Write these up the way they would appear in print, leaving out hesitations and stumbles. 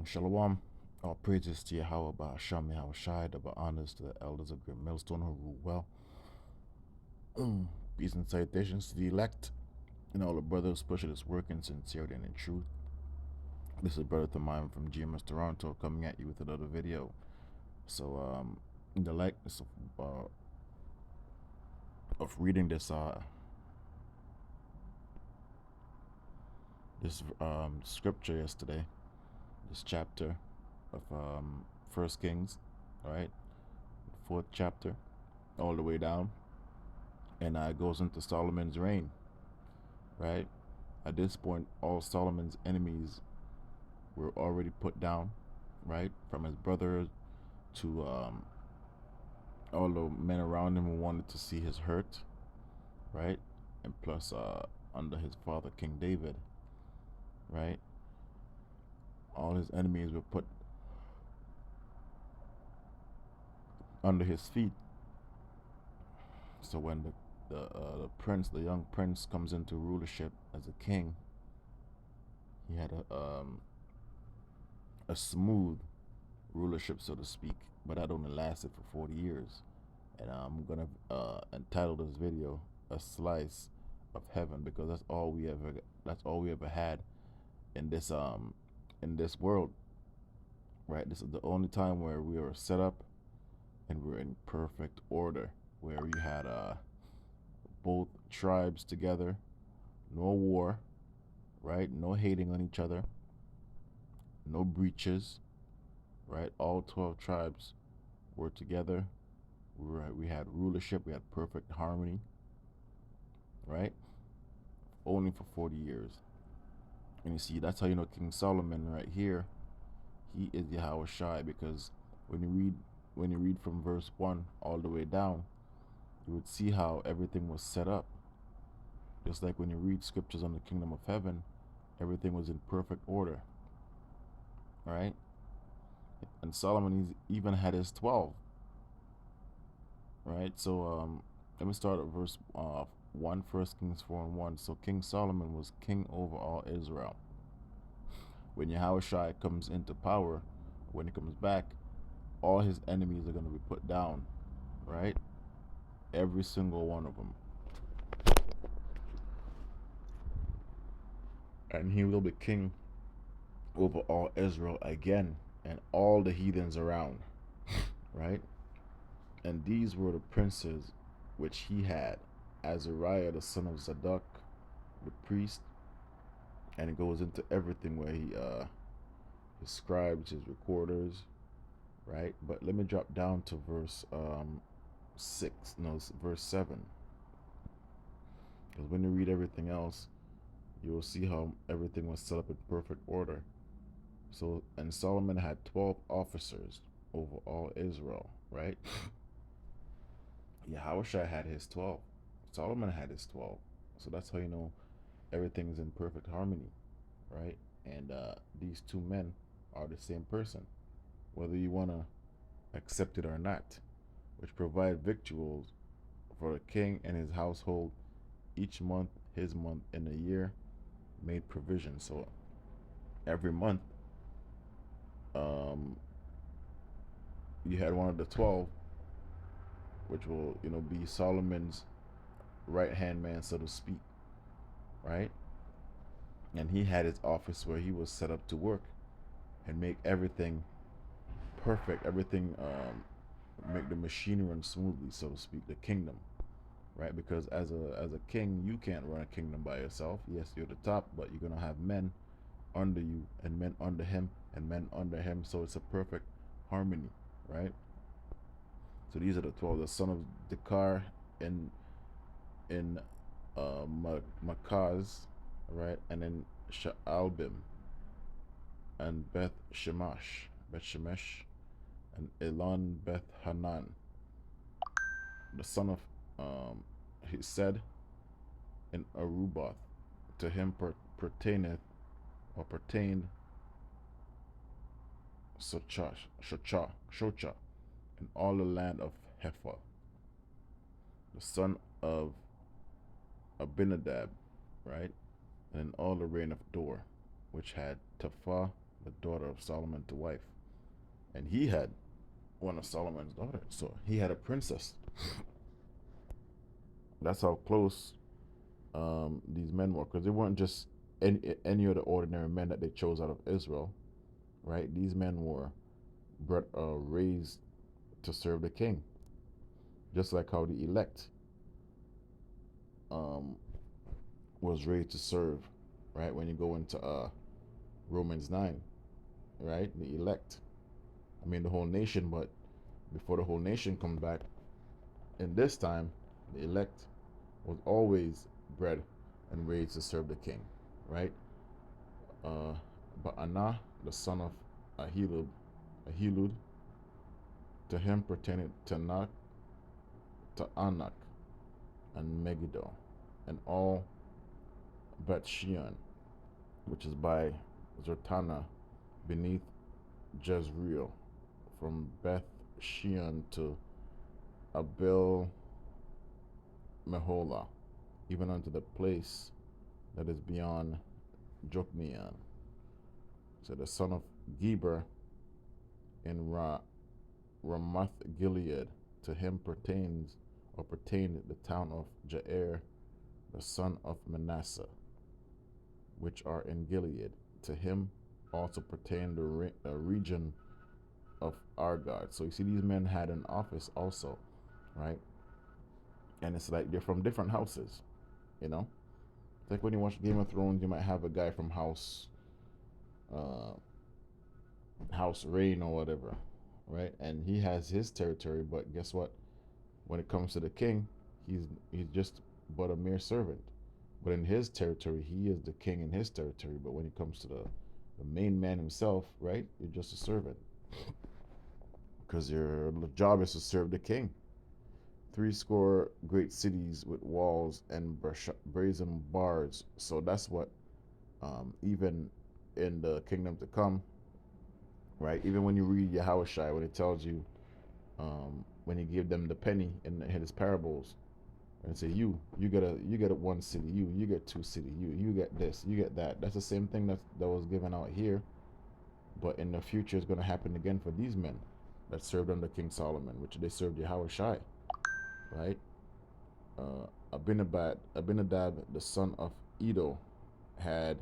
Shalom. All praises to Yahweh, Ba'asham, Yahweh Shai, double honors to the elders of Great Millstone who rule well. Peace and salutations to the elect and all the brothers pushing this work in sincerity and in truth. This is Brother Thamine from GMS Toronto coming at you with another video. So, in the likeness of reading this scripture yesterday, this chapter of First Kings, right, fourth chapter, all the way down, and it goes into Solomon's reign, right? At this point, all Solomon's enemies were already put down, right? From his brother to all the men around him who wanted to see his hurt, right? And plus, under his father, King David, right? All his enemies were put under his feet. So when the young prince, comes into rulership as a king, he had a smooth rulership, so to speak, but that only lasted for 40 years. And I'm gonna entitle this video "A Slice of Heaven" because that's all we ever had in this world, right? This is the only time where we were set up and we're in perfect order, where we had both tribes together, no war, right? No hating on each other, no breaches, right? All 12 tribes were together. We had rulership, we had perfect harmony, right? Only for 40 years. And you see, that's how you know King Solomon right here, he is Yahweh Shai, because when you read from verse 1 all the way down, you would see how everything was set up. Just like when you read scriptures on the kingdom of heaven, everything was in perfect order, right? And Solomon even had his 12, right? So let me start at verse 1, 1 Kings 4:1. So King Solomon was king over all Israel. When Yahushua comes into power, when he comes back, all his enemies are going to be put down, right? Every single one of them. And he will be king over all Israel again and all the heathens around, right? And these were the princes which he had: Azariah the son of Zadok, the priest. And it goes into everything where he his scribes, his recorders, right? But let me drop down to verse 7. Because when you read everything else, you will see how everything was set up in perfect order. So, and Solomon had 12 officers over all Israel, right? Yahushua had his 12. Solomon had his 12. So that's how you know everything's in perfect harmony, right? And these two men are the same person, whether you want to accept it or not, which provide victuals for the king and his household each month, his month in a year made provision. So every month, you had one of the 12, which will be Solomon's right hand man, so to speak, right? And he had his office where he was set up to work and make everything perfect, everything make the machine run smoothly, so to speak, the kingdom, right? Because as a king, you can't run a kingdom by yourself. Yes, you're the top, but you're gonna have men under you and men under him and men under him, so it's a perfect harmony, right? So these are the 12: the son of Dekar in Makaz, right? And then Sha'albim and Beth Shemesh, and Elon Beth Hanan, the son of he said in Aruboth. To him pertained Shocha, and all the land of Hepha, the son of Abinadab, right? And all the reign of Dor, which had Tapha, the daughter of Solomon to wife, and he had one of Solomon's daughters. So he had a princess. That's how close these men were, because they weren't just any of the ordinary men that they chose out of Israel, right? These men were raised to serve the king, just like how the elect um, was raised to serve, right? When you go into Romans 9, right? The elect, I mean the whole nation, but before the whole nation comes back, in this time, the elect was always bred and raised to serve the king, right? Uh, but Anah, the son of Ahilud, to him pertaining Tanakh, to Anak, and Megiddo, and all Beth Shean, which is by Zertana, beneath Jezreel, from Beth Shean to Abel Meholah, even unto the place that is beyond Jokneam. So the son of Geber in Ramoth Gilead, to him pertained the town of Jair, the son of Manasseh, which are in Gilead. To him also pertained the region of Argod. So you see, these men had an office also, right? And it's like they're from different houses, you know. It's like when you watch Game of Thrones, you might have a guy from uh, House Rain or whatever, right? And he has his territory, but guess what? When it comes to the king, he's just but a mere servant. But in his territory, he is the king in his territory. But when it comes to the main man himself, right? You're just a servant, because your job is to serve the king. 80 great cities with walls and brazen bars. So that's what, even in the kingdom to come, right? Even when you read Yahushua, when it tells you, when he gave them the penny in his parables, and say you get a one city, you get two city, you get this, you get that. That's the same thing that was given out here, but in the future it's going to happen again for these men that served under King Solomon, which they served Yahushua, right? Abinadab, the son of Edo, had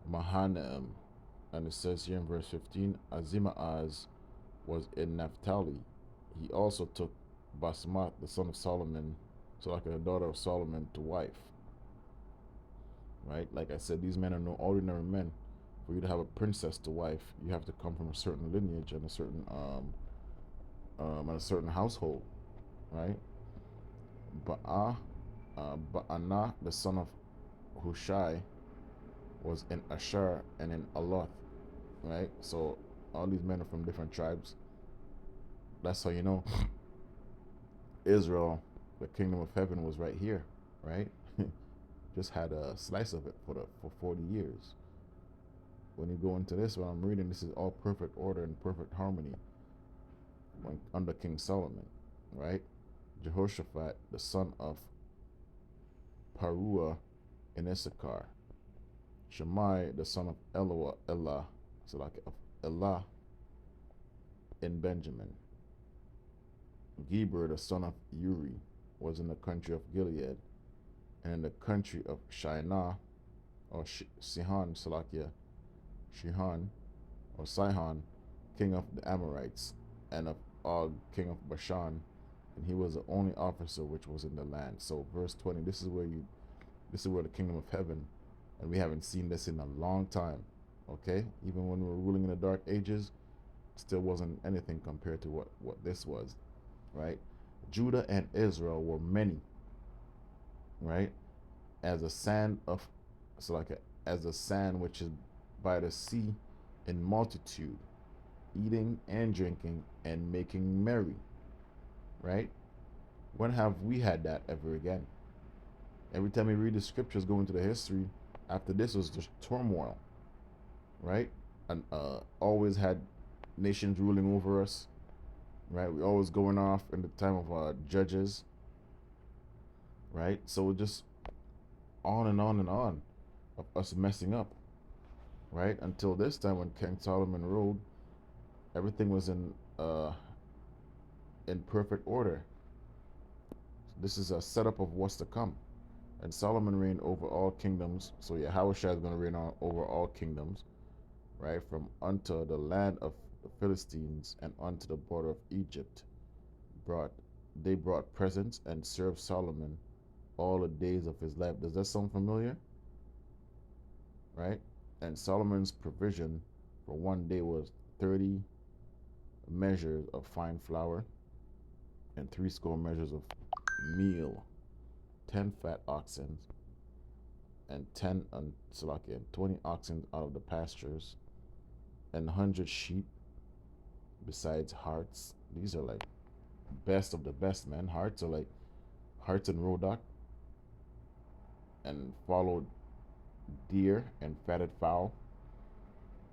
Mahanaim, and it says here in verse 15, Azimaaz was in Naphtali. He also took Basmath, the son of Solomon, so like a daughter of Solomon, to wife. Right? Like I said, these men are no ordinary men. For you to have a princess to wife, you have to come from a certain lineage and a certain household, right? Ba'anah, the son of Hushai, was in Asher and in Aloth, right? So all these men are from different tribes. That's how you know Israel, the kingdom of heaven, was right here, right? Just had a slice of it for 40 years. When you go into this, what I'm reading, this is all perfect order and perfect harmony under King Solomon, right? Jehoshaphat, the son of Paruah in Issachar. Shammai, the son of Elah, so like of Elah in Benjamin. Geber, the son of Uri, was in the country of Gilead, and in the country of Shinar, or Sihon, or Sihon, king of the Amorites, and of Og, king of Bashan, and he was the only officer which was in the land. So verse 20, this is where the kingdom of heaven, and we haven't seen this in a long time. Okay, even when we were ruling in the dark ages, still wasn't anything compared to what this was, right? Judah and Israel were many, right? As a sand of, as a sand which is by the sea, in multitude, eating and drinking and making merry, right? When have we had that ever again? Every time we read the scriptures, go into the history, after this was just turmoil, right? And always had nations ruling over us, right? We always going off in the time of judges, right? So just on and on and on of us messing up, right? Until this time when King Solomon ruled, everything was in perfect order. This is a setup of what's to come. And Solomon reigned over all kingdoms. So Yahweh is going to reign over all kingdoms, right? From unto the land of the Philistines and unto the border of Egypt. Brought They brought presents and served Solomon all the days of his life. Does that sound familiar? Right? And Solomon's provision for one day was 30 measures of fine flour and 60 measures of meal, 10 fat oxen, and 20 oxen out of the pastures, and 100 sheep, besides hearts. These are like best of the best, man. Hearts are like hearts and roebuck, and followed deer and fatted fowl,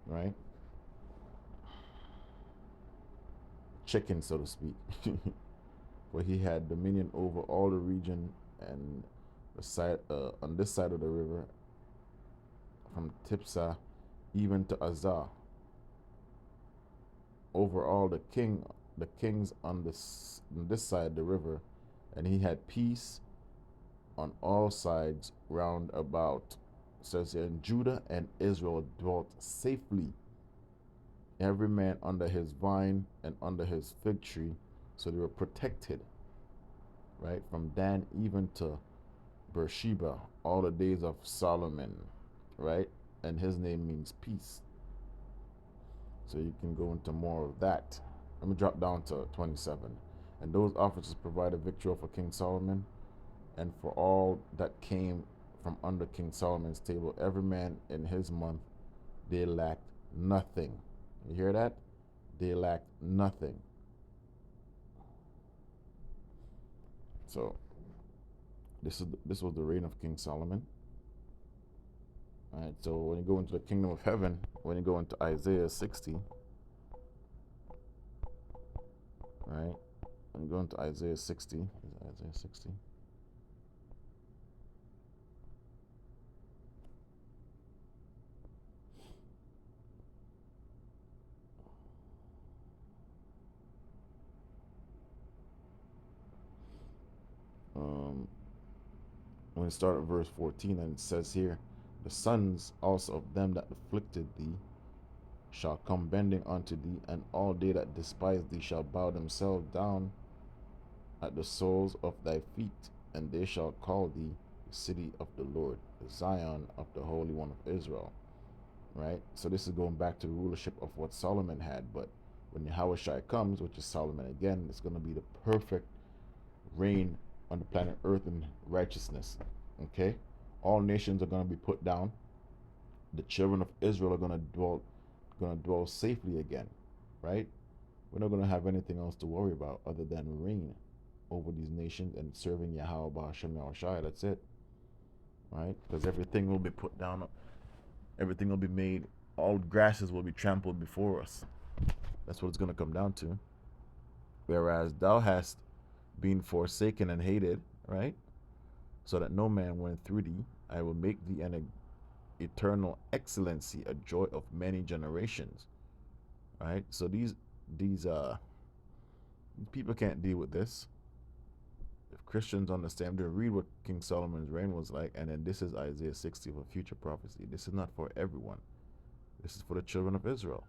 right? Chicken, so to speak. For he had dominion over all the region and the side on this side of the river, from Tipsah even to Azar, over all the kings on this side of the river, and he had peace on all sides round about. It says here, and Judah and Israel dwelt safely, every man under his vine and under his fig tree, so they were protected, right, from Dan even to Beersheba, all the days of Solomon, right? And his name means peace. So you can go into more of that. Let me drop down to 27. And those officers provided victual for King Solomon and for all that came from under King Solomon's table, every man in his month. They lacked nothing. You hear that? They lacked nothing. So this was the reign of King Solomon. All right, so when you go into the kingdom of heaven, when you go into Isaiah 60, right? When you go into Isaiah 60, Isaiah 60? When you start at verse 14, and it says here, the sons also of them that afflicted thee shall come bending unto thee, and all they that despise thee shall bow themselves down at the soles of thy feet, and they shall call thee the city of the Lord, the Zion of the Holy One of Israel. Right? So this is going back to the rulership of what Solomon had, but when Yahushua comes, which is Solomon again, it's going to be the perfect reign on the planet Earth in righteousness. Okay? All nations are going to be put down. The children of Israel are going to dwell safely again, right? We're not going to have anything else to worry about other than reign over these nations and serving Yahweh Ba'ashem Yahushua. That's it, right? Because everything will be put down, everything will be made, all grasses will be trampled before us. That's what it's going to come down to. Whereas thou hast been forsaken and hated, right? So that no man went through thee, I will make thee an eternal excellency, a joy of many generations, right? So these people can't deal with this. If Christians understand, they read what King Solomon's reign was like, and then this is Isaiah 60 of a future prophecy. This is not for everyone. This is for the children of Israel,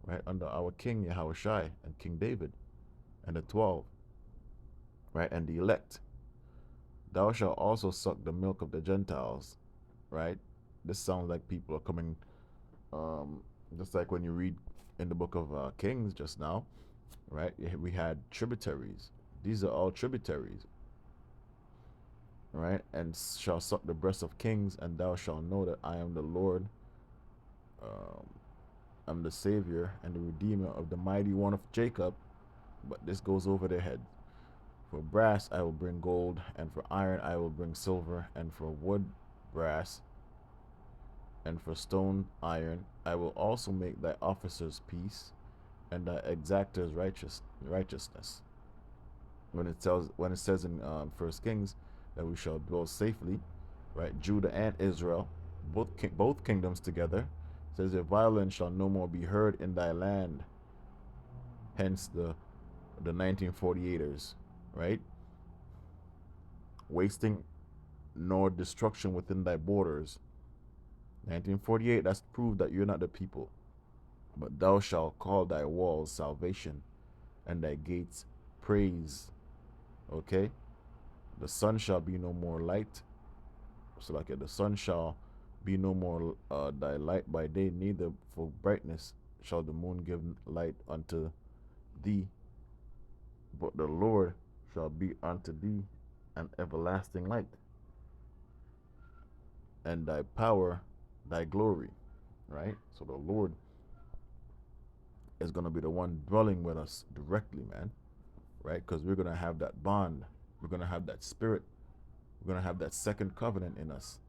right? Under our King Yahushua and King David and the 12, right? And the elect. Thou shalt also suck the milk of the Gentiles, right? This sounds like people are coming, just like when you read in the book of Kings just now, right? We had tributaries. These are all tributaries, right? And shall suck the breast of kings, and thou shalt know that I am the Lord. I'm the Savior and the Redeemer of the mighty one of Jacob. But this goes over their head. For brass I will bring gold, and for iron I will bring silver, and for wood brass, and for stone iron. I will also make thy officers peace, and thy exactors righteousness. When it says in First Kings that we shall dwell safely, right? Judah and Israel, both kingdoms together, says, "Your violence shall no more be heard in thy land." Hence the 1948ers, right? "Wasting nor destruction within thy borders." 1948, that's proof that you're not the people. "But thou shalt call thy walls salvation, and thy gates praise." Okay? "The sun shall be no more light." So, like, the sun shall be no more thy light by day, neither for brightness shall the moon give light unto thee. But the Lord shall be unto thee an everlasting light, and thy power thy glory. Right? So the Lord is going to be the one dwelling with us directly, man. Right? Because we're going to have that bond. We're going to have that spirit. We're going to have that second covenant in us,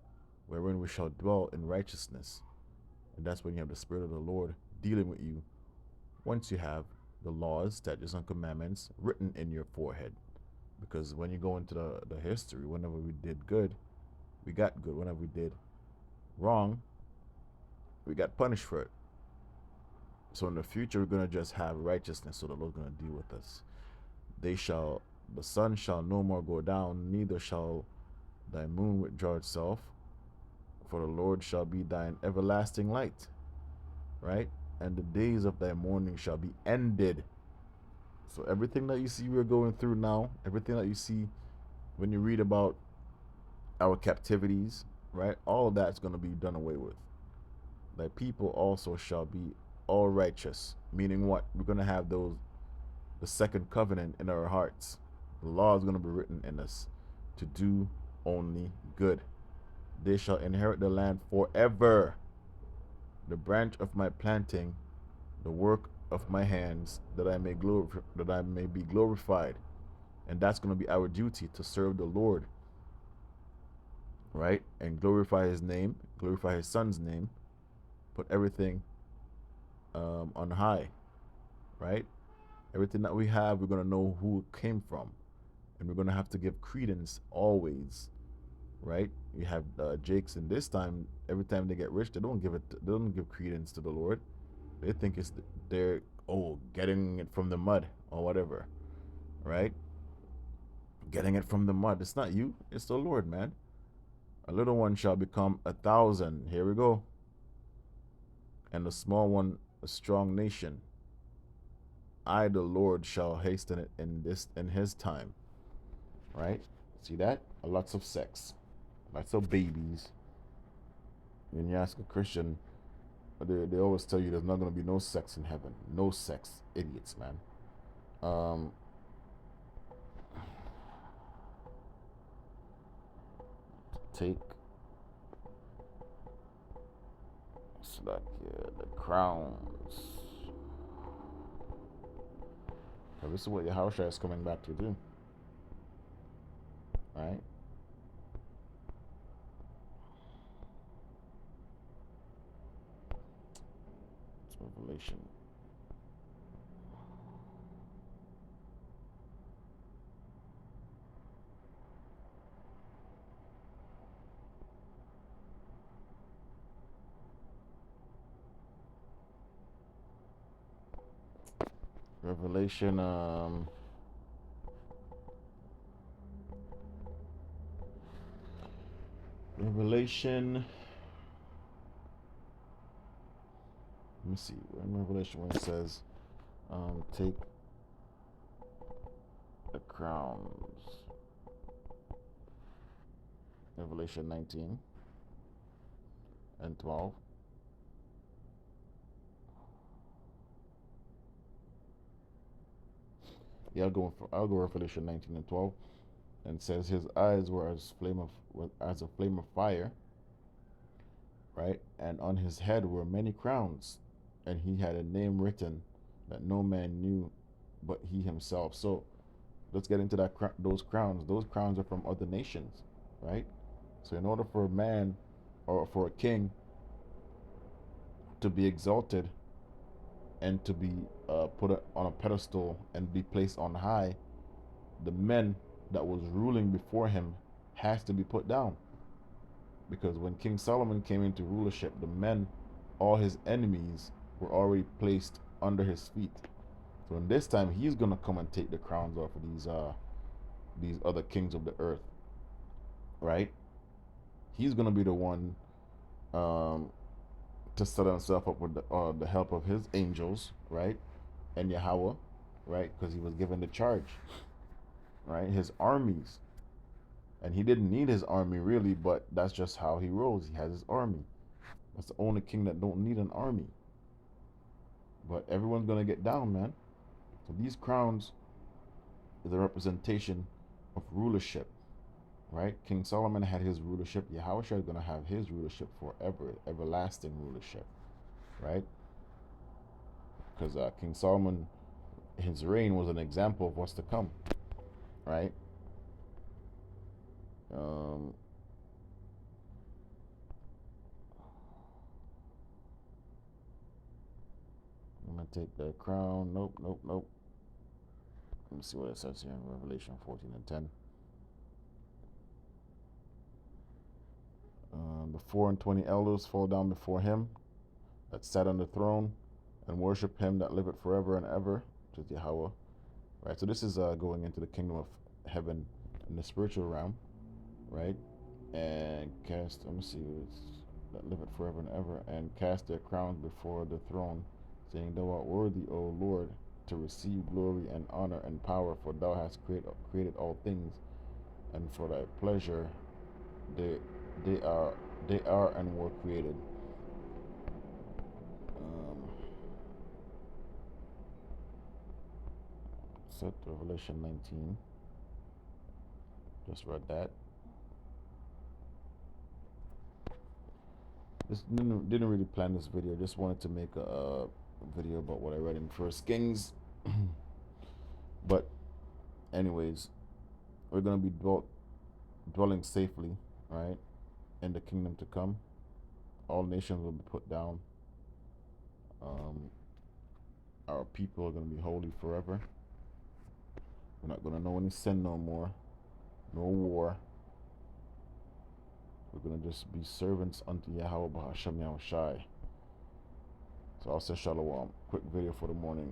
wherein we shall dwell in righteousness. And that's when you have the Spirit of the Lord dealing with you once you have the laws, statutes, and commandments written in your forehead. Because when you go into the history, whenever we did good, we got good. Whenever we did wrong, we got punished for it. So in the future, we're going to just have righteousness, so the Lord's going to deal with us. The sun shall no more go down, neither shall thy moon withdraw itself, for the Lord shall be thine everlasting light. Right? And the days of thy mourning shall be ended. So everything that you see we're going through now, everything that you see when you read about our captivities, right? All of that's going to be done away with. Thy people also shall be all righteous. Meaning what? We're going to have the second covenant in our hearts. The law is going to be written in us to do only good. They shall inherit the land forever. The branch of my planting, the work of my hands, that I may be glorified. And that's going to be our duty, to serve the Lord, right? And glorify his name, glorify his son's name, put everything on high, right? Everything that we have, we're going to know who it came from, and we're going to have to give credence always, right? You have Jakes, and this time, every time they get rich, they don't give credence to the Lord. They think they're getting it from the mud or whatever, right? Getting it from the mud. It's not you, it's the Lord, man. "A little one shall become 1,000." Here we go. "And a small one a strong nation. I, the Lord, shall hasten it in his time." Right? See that? Lots of sex, lots of babies. When you ask a Christian, they always tell you there's not going to be no sex in heaven. No sex. Idiots, man. Take the crowns. So this is what Yahushua is coming back to do. Right? It's Revelation. Revelation, let me see, in Revelation when it says, take the crowns. Revelation 19 and 12. Yeah, I'll go Revelation 19 and 12. And it says his eyes were as a flame of fire, right? And on his head were many crowns, and he had a name written that no man knew but he himself. So let's get into those crowns. Those crowns are from other nations, right? So in order for a man or for a king to be exalted and to be put on a pedestal and be placed on high, the men that was ruling before him has to be put down. Because when King Solomon came into rulership, the men all his enemies were already placed under his feet. So in this time, he's gonna come and take the crowns off of these other kings of the earth, right? He's gonna be the one um, to set himself up with the help of his angels, right, and Yahweh, right, because he was given the charge, right, his armies, and he didn't need his army really, but that's just how he rolls. He has his army. That's the only king that don't need an army. But everyone's gonna get down, man. So these crowns is a representation of rulership, right? King Solomon had his rulership. Yahweh is gonna have his rulership forever, everlasting rulership, right? Because King Solomon, his reign was an example of what's to come, right? Um, I'm gonna take the crown. Nope, nope, nope. Let me see what it says here in Revelation 14 and 10. The 4 and 20 elders fall down before him that sat on the throne and worship him that liveth forever and ever, which is Yahweh. Right, so this is going into the kingdom of heaven in the spiritual realm, right? And cast, let me see, it's that liveth forever and ever, and cast their crowns before the throne, saying, Thou art worthy, O Lord, to receive glory and honor and power, for thou hast created all things, and for thy pleasure they they are they are and were created. Um, set Revelation 19. Just read that. This didn't really plan this video. Just wanted to make a video about what I read in First Kings. But anyways, we're gonna be dwelling safely, right, in the kingdom to come. All nations will be put down. Um, our people are gonna be holy forever. We're not gonna know any sin no more, no war. We're gonna just be servants unto Yahweh Bahashem Yahushai. So I'll say shalom. Quick video for the morning.